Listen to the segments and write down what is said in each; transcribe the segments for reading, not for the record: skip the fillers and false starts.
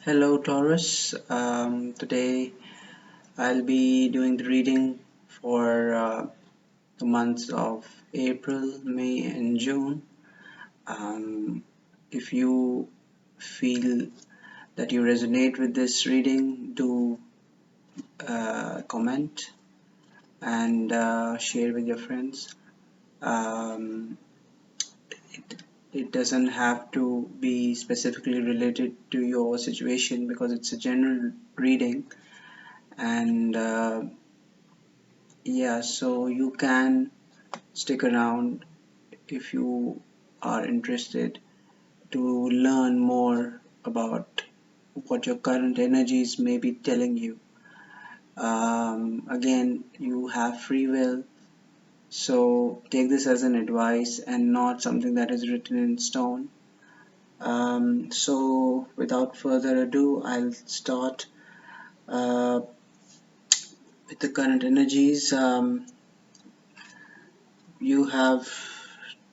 Hello, Taurus. Today I'll be doing the reading for the months of April, May, and June. Um, if you feel that you resonate with this reading, do comment and share with your friends. Um, it doesn't have to be specifically related to your situation because it's a general reading and yeah, so you can stick around if you are interested to learn more about what your current energies may be telling you. Again, you have free will, so take this as an advice and not something that is written in stone. So, without further ado, I'll start uh, with the current energies. You have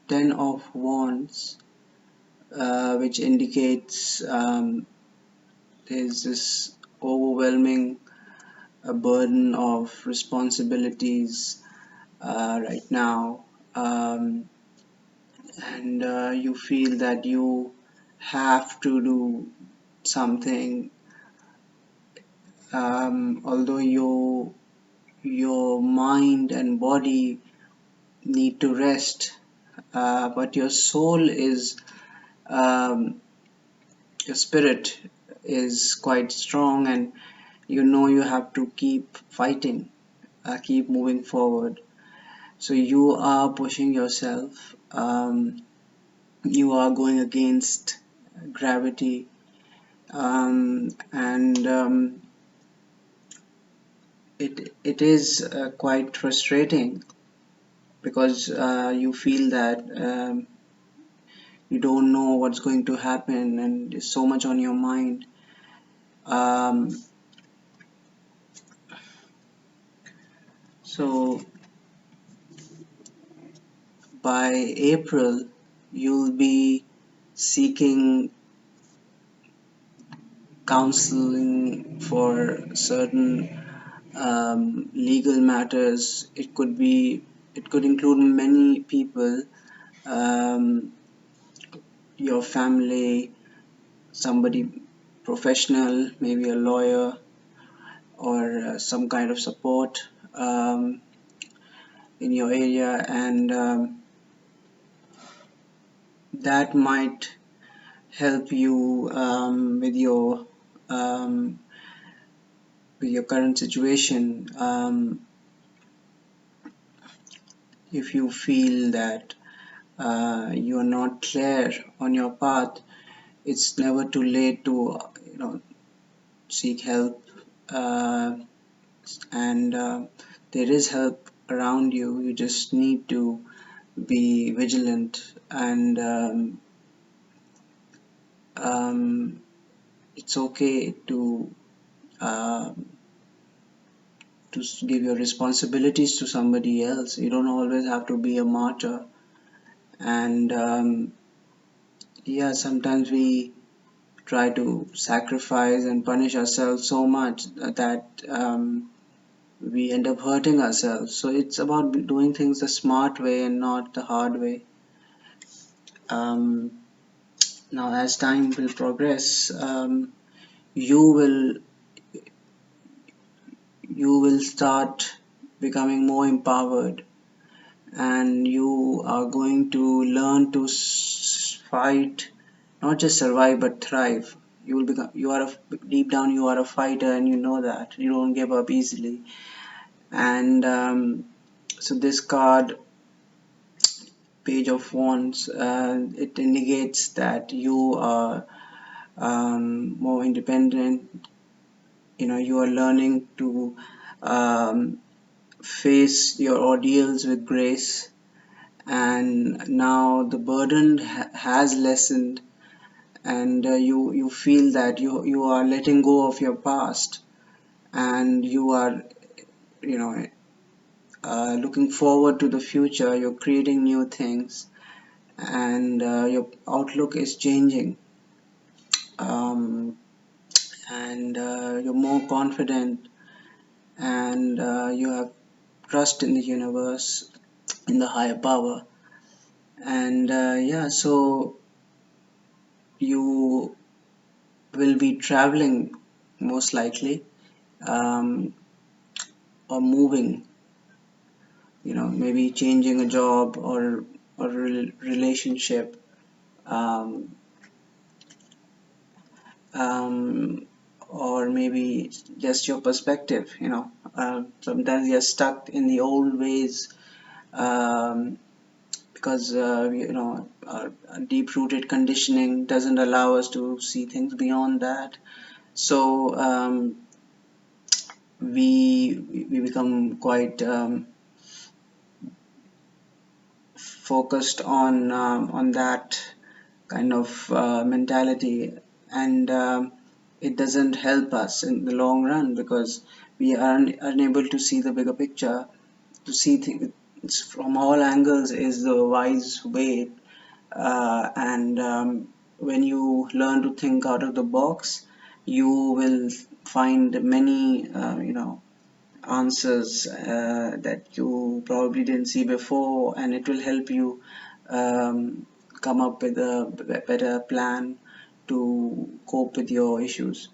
10 of Wands, which indicates there's this overwhelming burden of responsibilities right now, um, and you feel that you have to do something, although your mind and body need to rest, but your soul is um, your spirit is quite strong, and you know you have to keep fighting, keep moving forward. So you are pushing yourself, you are going against gravity, and it is quite frustrating because you feel that you don't know what's going to happen and there's so much on your mind. Um, so by April, you'll be seeking counseling for certain legal matters. It could include many people, um, your family, somebody professional, maybe a lawyer or some kind of support in your area, and that might help you um, with your current situation. If you feel that you are not clear on your path, it's never too late to seek help, uh, and there is help around you. You just need to be vigilant, and um, it's okay um, to give your responsibilities to somebody else. You don't always have to be a martyr, and yeah, sometimes we try to sacrifice and punish ourselves so much that we end up hurting ourselves. So it's about doing things the smart way and not the hard way. Um, Now, as time will progress, you will you will start becoming more empowered, and you are going to learn to fight, not just survive but thrive. You will become you are deep down you are a fighter, and you know that you don't give up easily. And so this card, Page of Wands, it indicates that you are more independent. You are learning to um, face your ordeals with grace, and now the burden has lessened, and you feel that you are letting go of your past, and you are you know looking forward to the future. You're creating new things, and your outlook is changing. um, and you're more confident, and you have trust in the universe, in the higher power. And yeah, so you will be traveling most likely, um, or moving, maybe changing a job or relationship, um, um, or maybe just your perspective. Sometimes you're stuck in the old ways, um, because our deep-rooted conditioning doesn't allow us to see things beyond that. So we become quite focused on that kind of mentality, and it doesn't help us in the long run, because we are unable to see the bigger picture. To see things from all angles is the wise way, and when you learn to think out of the box, you will find many answers that you probably didn't see before, and it will help you um, come up with a better plan to cope with your issues.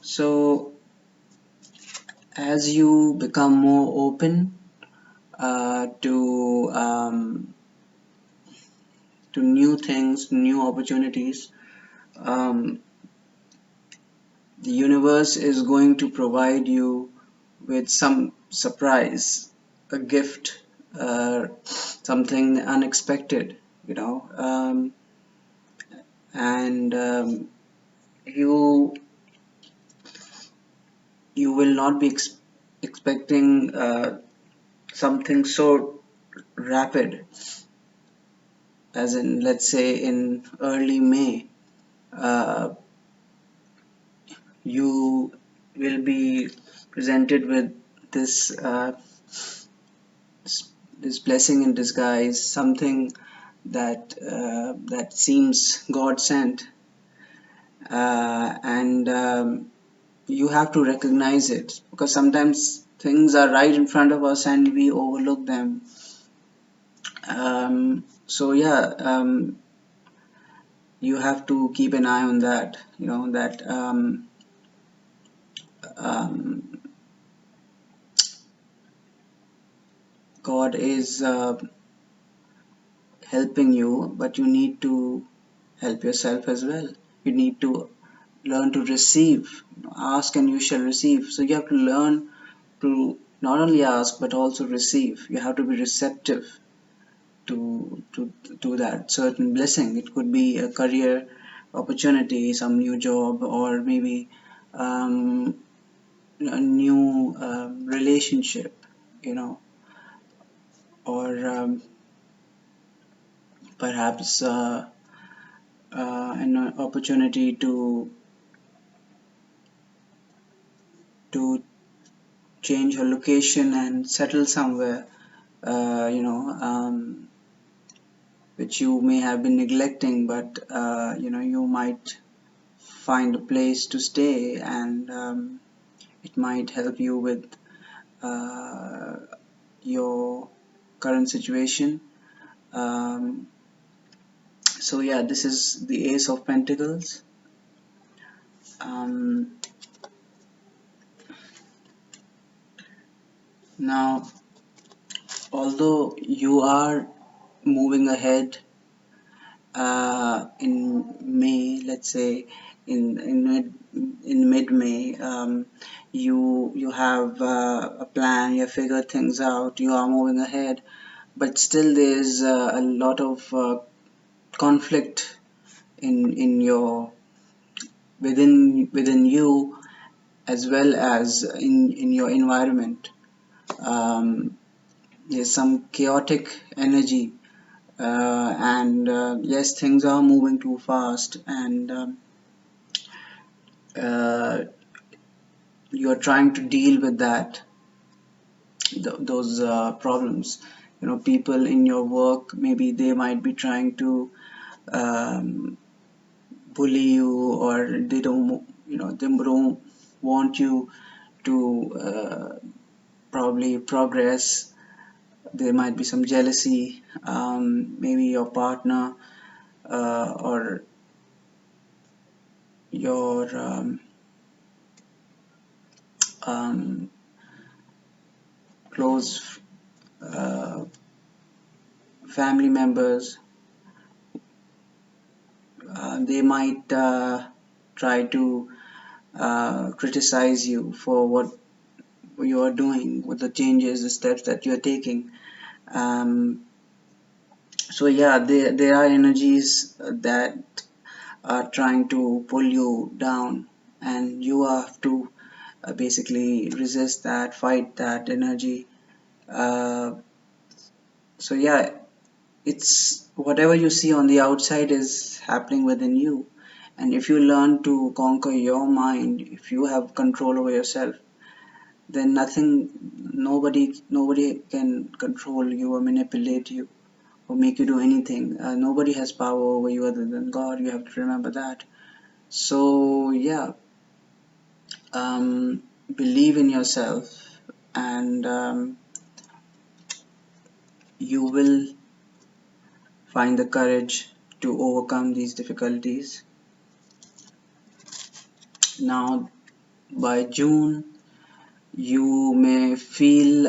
So as you become more open to new things, new opportunities, um, the universe is going to provide you with some surprise, a gift, something unexpected, and you you will not be expecting something so rapid, as in, let's say, in early May, uh, you will be presented with this this blessing in disguise, something that seems God sent, and you have to recognize it, because sometimes things are right in front of us and we overlook them. So yeah, you have to keep an eye on that. That um, God is helping you, but you need to help yourself as well. You need to learn to receive. Ask and you shall receive. So you have to learn to not only ask but also receive. You have to be receptive to that certain blessing. It could be a career opportunity, some new job, or maybe um, a new relationship, you know, or perhaps an opportunity to change your location and settle somewhere, which you may have been neglecting, but you might find a place to stay, and it might help you with uh, your current situation. Um, so yeah, this is the Ace of Pentacles. Um, Now, although you are moving ahead in May, let's say in mid May, you have a plan, you have figured things out, you are moving ahead, but still there's a lot of conflict in your within you, as well as in your environment. Um, there's some chaotic energy, and yes, things are moving too fast, and uh, you're trying to deal with those problems. People in your work, maybe they might be trying to um, bully you, or they don't want you to probably progress. There might be some jealousy, maybe your partner or your um, close uh, family members. They might try to criticize you for what you are doing, what the changes, the steps that you are taking. Um, so yeah, there are energies that are trying to pull you down, and you have to basically resist that, fight that energy. Uh, so yeah, it's whatever you see on the outside is happening within you. And if you learn to conquer your mind, if you have control over yourself, then nobody can control you or manipulate you or make you do anything. Nobody has power over you other than God. You have to remember that. So yeah, um, believe in yourself, and you will find the courage to overcome these difficulties. Now, by June, you may feel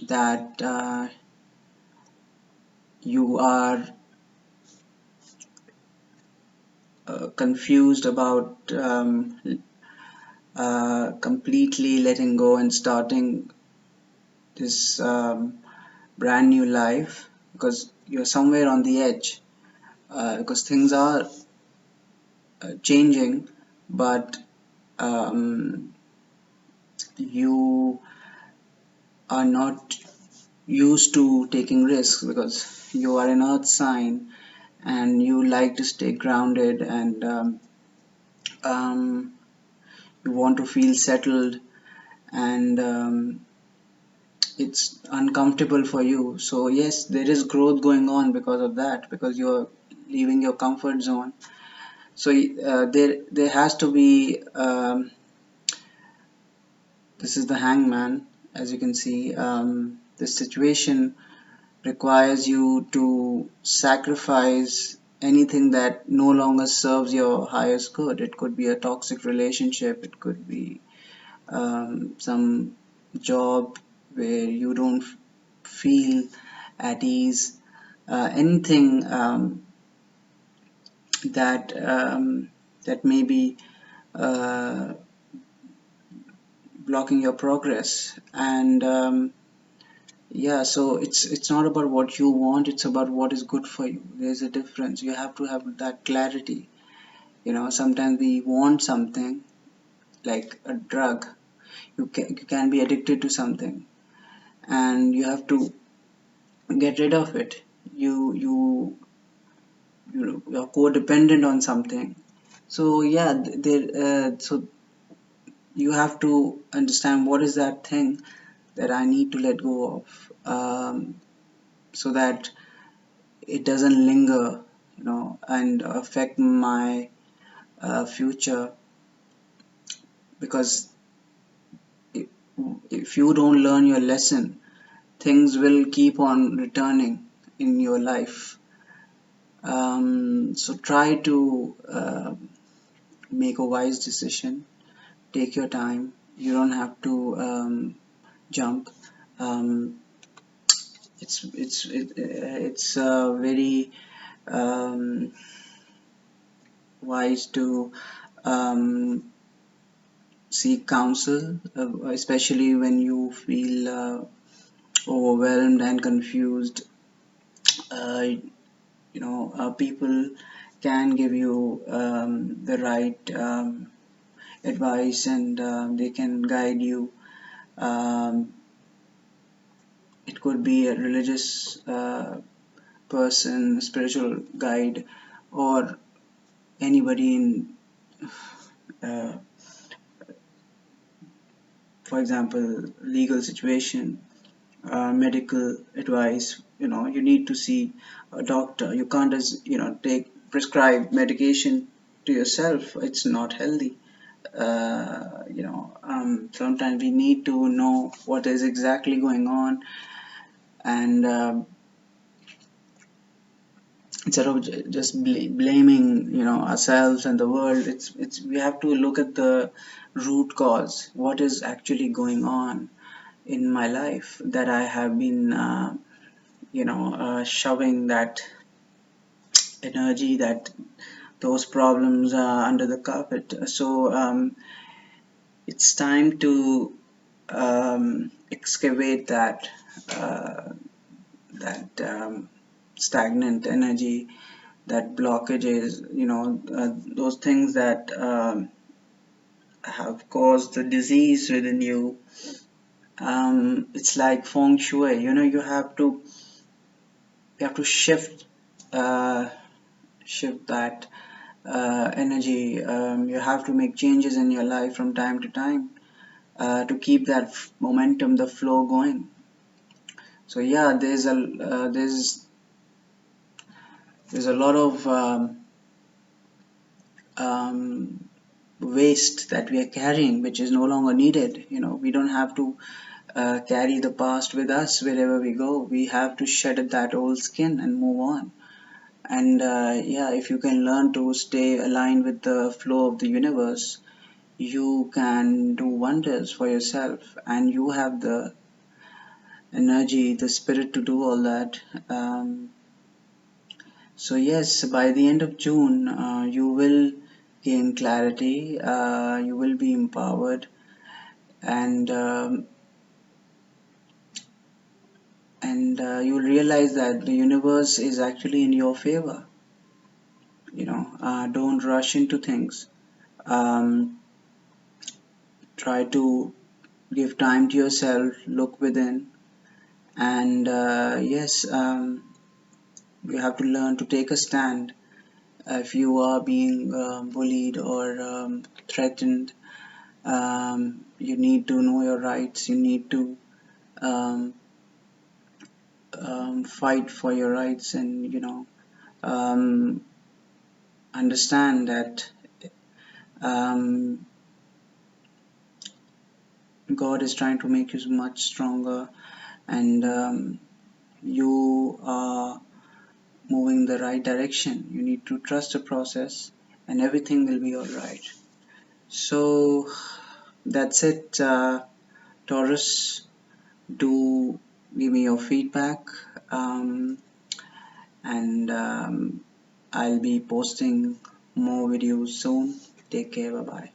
that you are confused about completely letting go and starting this brand new life, because you're somewhere on the edge, because things are changing, but um, you are not used to taking risks because you are an earth sign and you like to stay grounded, and um, you want to feel settled, and it's uncomfortable for you. So yes, there is growth going on because of that, because you're leaving your comfort zone. So there has to be this is the hangman, as you can see. This situation requires you to sacrifice anything that no longer serves your highest good. It could be a toxic relationship, it could be some job where you don't feel at ease, anything that that may be uh, blocking your progress. And yeah, so it's not about what you want, it's about what is good for you. There's a difference. You have to have that clarity. Sometimes we want something like a drug. You can be addicted to something, and you have to get rid of it. You're codependent on something. So yeah, so you have to understand what is that thing that I need to let go of, so that it doesn't linger, and affect my future. Because if, if you don't learn your lesson, things will keep on returning in your life. So try to make a wise decision. Take your time. You don't have to jump. Um, it's very um, wise to um, seek counsel, especially when you feel overwhelmed and confused. Uh, People can give you the right advice, and they can guide you. Um, it could be a religious person, spiritual guide, or anybody in, uh, for example, legal situation, medical advice. you need to see a doctor. You can't just take prescribe medication to yourself. It's not healthy. Sometimes we need to know what is exactly going on, and instead of just blaming ourselves and the world, it's we have to look at the root cause. What is actually going on in my life that I have been shoving that energy, that those problems under the carpet. So it's time to excavate uh, that stagnant energy, that blockages, those things that have caused the disease within you. It's like feng shui. You have to uh, shift that energy. You have to make changes in your life from time to time to keep that momentum, the flow going. So yeah, there's a lot of um, waste that we are carrying, which is no longer needed. We don't have to carry the past with us wherever we go. We have to shed that old skin and move on. And yeah, if you can learn to stay aligned with the flow of the universe, you can do wonders for yourself, and you have the energy, the spirit to do all that. So yes, by the end of June, you will gain clarity, you will be empowered, and you'll realize that the universe is actually in your favor. Don't rush into things. Um, Try to give time to yourself, look within, and yes, you have to learn to take a stand. If you are being bullied or threatened, you need to know your rights. You need to um, fight for your rights, and um, understand that um, God is trying to make you much stronger, and you are moving the right direction. You need to trust the process, and everything will be all right. So that's it, Taurus. Do give me your feedback, um, and I'll be posting more videos soon. Take care. Bye bye.